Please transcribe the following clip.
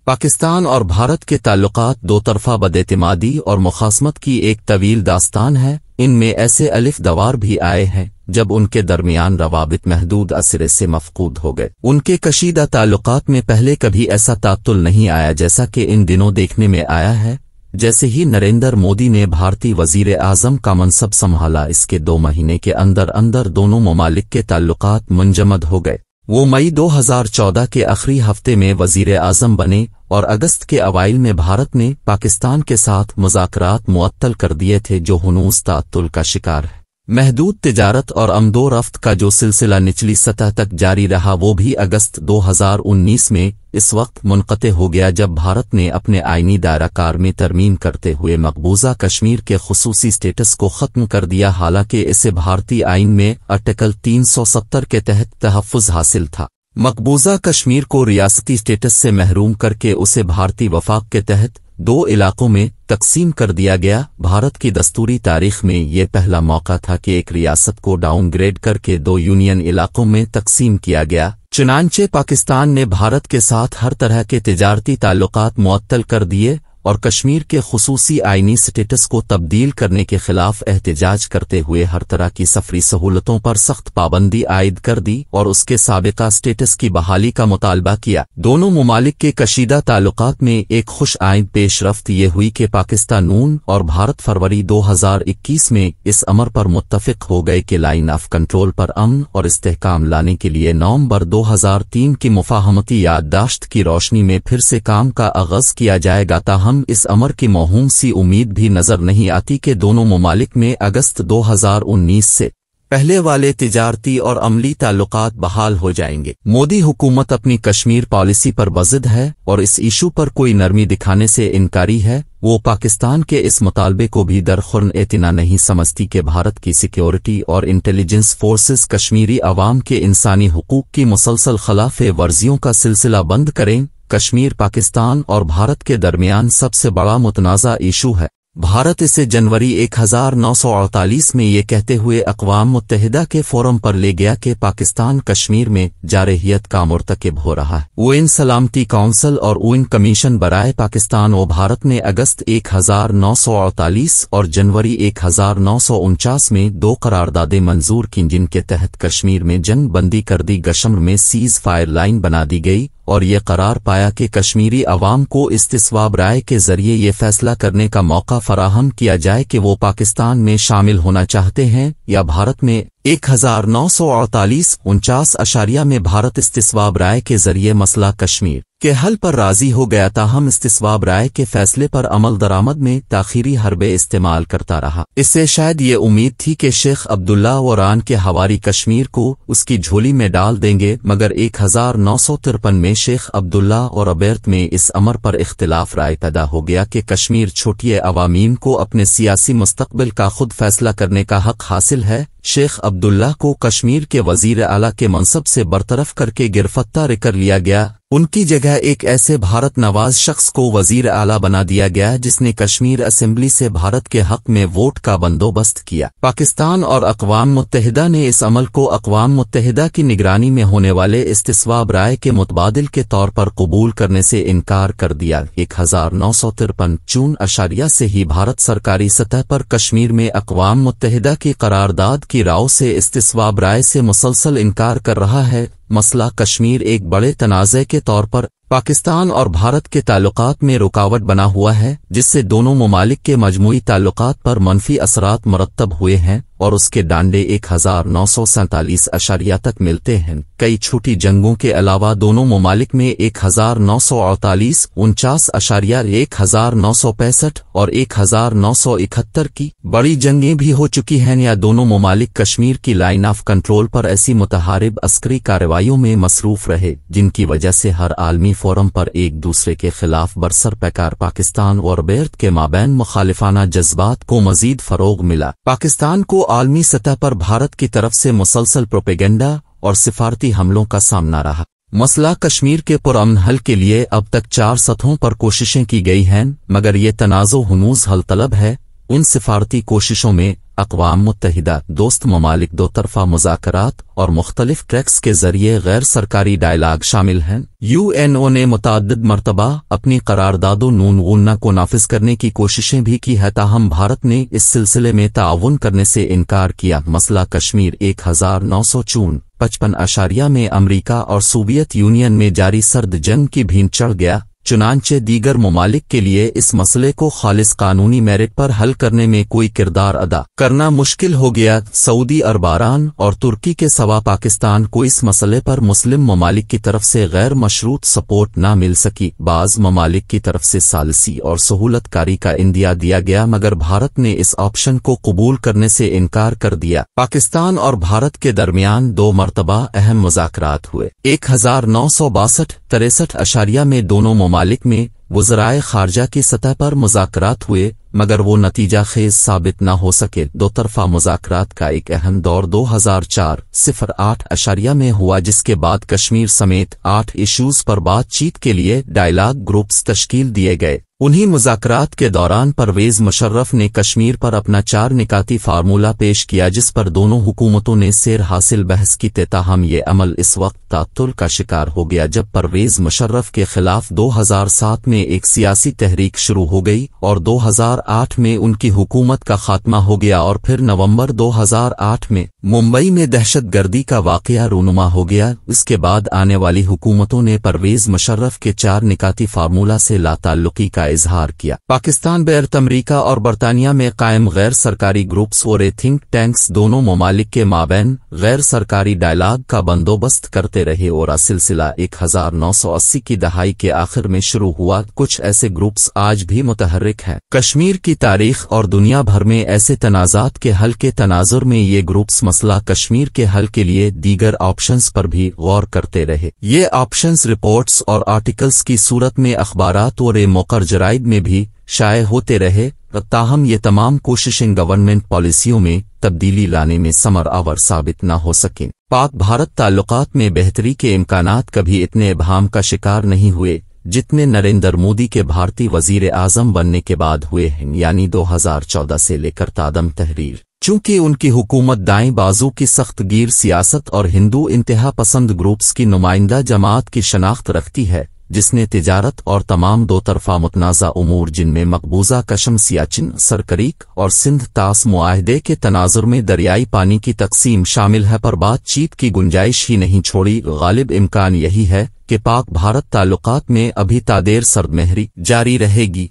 پاکستان اور بھارت کے تعلقات دو طرفہ بداعتمادی اور مخاصمت کی ایک طویل داستان ہے۔ ان میں ایسے الف دوار بھی آئے ہیں جب ان کے درمیان روابط محدود اثر سے مفقود ہو گئے۔ ان کے کشیدہ تعلقات میں پہلے کبھی ایسا تعطل نہیں آیا جیسا کہ ان دنوں دیکھنے میں آیا ہے۔ جیسے ہی نریندر مودی نے بھارتی وزیر اعظم کا منصب سنبھالا، اس کے 2 مہینے کے اندر دونوں ممالک کے تعلقات منجمد ہو گئے۔ وہ مئی 2014 کے آخری ہفتے میں وزیر اعظم بنے اور اگست کے اوائل میں بھارت نے پاکستان کے ساتھ مذاکرات معطل کر دیے تھے جو ہنوز تعطل کا شکار ہے۔ محدود تجارت اور آمد و رفت کا جو سلسلہ نچلی سطح تک جاری رہا وہ بھی اگست 2019 میں اس وقت منقطع ہو گیا جب بھارت نے اپنے آئینی دائرہ کار میں ترمیم کرتے ہوئے مقبوضہ کشمیر کے خصوصی سٹیٹس کو ختم کر دیا، حالانکہ اسے بھارتی آئین میں آرٹیکل 370 کے تحت تحفظ حاصل تھا۔ مقبوضہ کشمیر کو ریاستی سٹیٹس سے محروم کر کے اسے بھارتی وفاق کے تحت 2 علاقوں میں تقسیم کر دیا گیا۔ بھارت کی دستوری تاریخ میں یہ پہلا موقع تھا کہ ایک ریاست کو ڈاؤن گریڈ کر کے 2 یونین علاقوں میں تقسیم کیا گیا۔ چنانچہ پاکستان نے بھارت کے ساتھ ہر طرح کے تجارتی تعلقات معطل کر دیے اور کشمیر کے خصوصی آئینی سٹیٹس کو تبدیل کرنے کے خلاف احتجاج کرتے ہوئے ہر طرح کی سفری سہولتوں پر سخت پابندی عائد کر دی اور اس کے سابقہ سٹیٹس کی بحالی کا مطالبہ کیا۔ دونوں ممالک کے کشیدہ تعلقات میں ایک خوش آئند پیش رفت یہ ہوئی کہ پاکستان اور بھارت فروری 2021 میں اس امر پر متفق ہو گئے کہ لائن آف کنٹرول پر امن اور استحکام لانے کے لیے نومبر 2003 کی مفاہمتی یادداشت کی روشنی میں پھر سے کام کا آغاز کیا جائے گا۔ تاہم اس امر کی موہوم سی امید بھی نظر نہیں آتی کہ دونوں ممالک میں اگست 2019 سے پہلے والے تجارتی اور عملی تعلقات بحال ہو جائیں گے۔ مودی حکومت اپنی کشمیر پالیسی پر بضد ہے اور اس ایشو پر کوئی نرمی دکھانے سے انکاری ہے۔ وہ پاکستان کے اس مطالبے کو بھی درخور اعتنا نہیں سمجھتی کہ بھارت کی سیکیورٹی اور انٹیلیجنس فورسز کشمیری عوام کے انسانی حقوق کی مسلسل خلاف ورزیوں کا سلسلہ بند کریں۔ کشمیر پاکستان اور بھارت کے درمیان سب سے بڑا متنازع ایشو ہے۔ بھارت اسے جنوری 1948 میں یہ کہتے ہوئے اقوام متحدہ کے فورم پر لے گیا کہ پاکستان کشمیر میں جارحیت کا مرتکب ہو رہا ہے۔ UN سلامتی کونسل اور UN کمیشن برائے پاکستان و بھارت نے اگست 1948 اور جنوری 1949 میں 2 قراردادیں منظور کی جن کے تحت کشمیر میں جنگ بندی کر دی گشمر میں سیز فائر لائن بنا دی گئی اور یہ قرار پایا کہ کشمیری عوام کو استصواب رائے کے ذریعے یہ فیصلہ کرنے کا موقع فراہم کیا جائے کہ وہ پاکستان میں شامل ہونا چاہتے ہیں یا بھارت میں۔ 1948-49 میں بھارت استصواب رائے کے ذریعے مسئلہ کشمیر کے حل پر راضی ہو گیا، تاہم استصواب رائے کے فیصلے پر عمل درآمد میں تاخیری حربے استعمال کرتا رہا۔ اس سے شاید یہ امید تھی کہ شیخ عبداللہ وران کے حواری کشمیر کو اس کی جھولی میں ڈال دیں گے، مگر 1953 میں شیخ عبداللہ اور ابیرت میں اس امر پر اختلاف رائے پیدا ہو گیا کہ کشمیر چھوٹی عوامین کو اپنے سیاسی مستقبل کا خود فیصلہ کرنے کا حق حاصل ہے۔ شیخ عبداللہ کو کشمیر کے وزیر اعلیٰ کے منصب سے برطرف کر کے گرفتار کر لیا گیا۔ ان کی جگہ ایک ایسے بھارت نواز شخص کو وزیر اعلیٰ بنا دیا گیا جس نے کشمیر اسمبلی سے بھارت کے حق میں ووٹ کا بندوبست کیا۔ پاکستان اور اقوام متحدہ نے اس عمل کو اقوام متحدہ کی نگرانی میں ہونے والے استصواب رائے کے متبادل کے طور پر قبول کرنے سے انکار کر دیا۔ 1953 جون اشاریہ سے ہی بھارت سرکاری سطح پر کشمیر میں اقوام متحدہ کی قرارداد کی راؤ سے استصواب رائے سے مسلسل انکار کر رہا ہے۔ مسئلہ کشمیر ایک بڑے تنازع کے طور پر پاکستان اور بھارت کے تعلقات میں رکاوٹ بنا ہوا ہے، جس سے دونوں ممالک کے مجموعی تعلقات پر منفی اثرات مرتب ہوئے ہیں اور اس کے ڈانڈے 1947 تک ملتے ہیں۔ کئی چھوٹی جنگوں کے علاوہ دونوں ممالک میں 1948، 49، 1965 اور 1971 کی بڑی جنگیں بھی ہو چکی ہیں، یا دونوں ممالک کشمیر کی لائن آف کنٹرول پر ایسی متحارب عسکری کارروائیوں میں مصروف رہے جن کی وجہ سے ہر عالمی فورم پر ایک دوسرے کے خلاف برسر پیکار پاکستان اور بھارت کے مابین مخالفانہ جذبات کو مزید فروغ ملا۔ پاکستان کو عالمی سطح پر بھارت کی طرف سے مسلسل پروپیگنڈا اور سفارتی حملوں کا سامنا رہا۔ مسئلہ کشمیر کے پرامن حل کے لیے اب تک 4 سطحوں پر کوششیں کی گئی ہیں، مگر یہ تنازع ہنوز حل طلب ہے۔ ان سفارتی کوششوں میں اقوام متحدہ دوست ممالک دو طرفہ مذاکرات اور مختلف ٹریکس کے ذریعے غیر سرکاری ڈائلاگ شامل ہیں۔ یو این او نے متعدد مرتبہ اپنی قرارداد و نون کو نافذ کرنے کی کوششیں بھی کی ہے، تاہم بھارت نے اس سلسلے میں تعاون کرنے سے انکار کیا۔ مسئلہ کشمیر 1954 میں امریکہ اور سوویت یونین میں جاری سرد جنگ کی بھینٹ چڑھ گیا، چنانچہ دیگر ممالک کے لیے اس مسئلے کو خالص قانونی میرٹ پر حل کرنے میں کوئی کردار ادا کرنا مشکل ہو گیا۔ سعودی عربان اور ترکی کے سوا پاکستان کو اس مسئلے پر مسلم ممالک کی طرف سے غیر مشروط سپورٹ نہ مل سکی۔ بعض ممالک کی طرف سے ثالثی اور سہولت کاری کا عندیہ دیا گیا، مگر بھارت نے اس آپشن کو قبول کرنے سے انکار کر دیا۔ پاکستان اور بھارت کے درمیان دو مرتبہ اہم مذاکرات ہوئے۔ 1962-63 میں دونوں ممالک میں وزرائے خارجہ کی سطح پر مذاکرات ہوئے، مگر وہ نتیجہ خیز ثابت نہ ہو سکے۔ دو طرفہ مذاکرات کا ایک اہم دور 2004-08 میں ہوا، جس کے بعد کشمیر سمیت 8 ایشوز پر بات چیت کے لیے ڈائلاگ گروپس تشکیل دیے گئے۔ انہی مذاکرات کے دوران پرویز مشرف نے کشمیر پر اپنا 4 نکاتی فارمولہ پیش کیا، جس پر دونوں حکومتوں نے سیر حاصل بحث کی تھی، تاہم یہ عمل اس وقت تعطل کا شکار ہو گیا جب پرویز مشرف کے خلاف 2007 میں ایک سیاسی تحریک شروع ہو گئی اور 2008 میں ان کی حکومت کا خاتمہ ہو گیا، اور پھر نومبر 2008 میں ممبئی میں دہشت گردی کا واقعہ رونما ہو گیا۔ اس کے بعد آنے والی حکومتوں نے پرویز مشرف کے 4 نکاتی فارمولہ سے لا تعلقی کا اظہار کیا۔ پاکستان بیرت امریکہ اور برطانیہ میں قائم غیر سرکاری گروپس اور تھنک ٹینکس دونوں ممالک کے مابین غیر سرکاری ڈائلاگ کا بندوبست کرتے رہے، اور سلسلہ 1980 کی دہائی کے آخر میں شروع ہوا۔ کچھ ایسے گروپس آج بھی متحرک ہیں۔ کشمیر کی تاریخ اور دنیا بھر میں ایسے تنازعات کے حل کے تناظر میں یہ گروپس مسئلہ کشمیر کے حل کے لیے دیگر آپشنز پر بھی غور کرتے رہے۔ یہ آپشنز رپورٹس اور آرٹیکلز کی صورت میں اخبارات اور موقر جرائد میں بھی شائع ہوتے رہے، تاہم یہ تمام کوششیں گورنمنٹ پالیسیوں میں تبدیلی لانے میں ثمر آور ثابت نہ ہو سکیں۔ پاک بھارت تعلقات میں بہتری کے امکانات کبھی اتنے ابہام کا شکار نہیں ہوئے جتنے نریندر مودی کے بھارتی وزیر اعظم بننے کے بعد ہوئے ہیں، یعنی 2014 سے لے کر تادم تحریر۔ چونکہ ان کی حکومت دائیں بازو کی سخت گیر سیاست اور ہندو انتہا پسند گروپس کی نمائندہ جماعت کی شناخت رکھتی ہے، جس نے تجارت اور تمام دو طرفہ متنازع امور جن میں مقبوضہ کشم سیاچن سرکریک اور سندھ طاس معاہدے کے تناظر میں دریائی پانی کی تقسیم شامل ہے پر بات چیت کی گنجائش ہی نہیں چھوڑی۔ غالب امکان یہی ہے کہ پاک بھارت تعلقات میں ابھی تادیر سرد مہری جاری رہے گی۔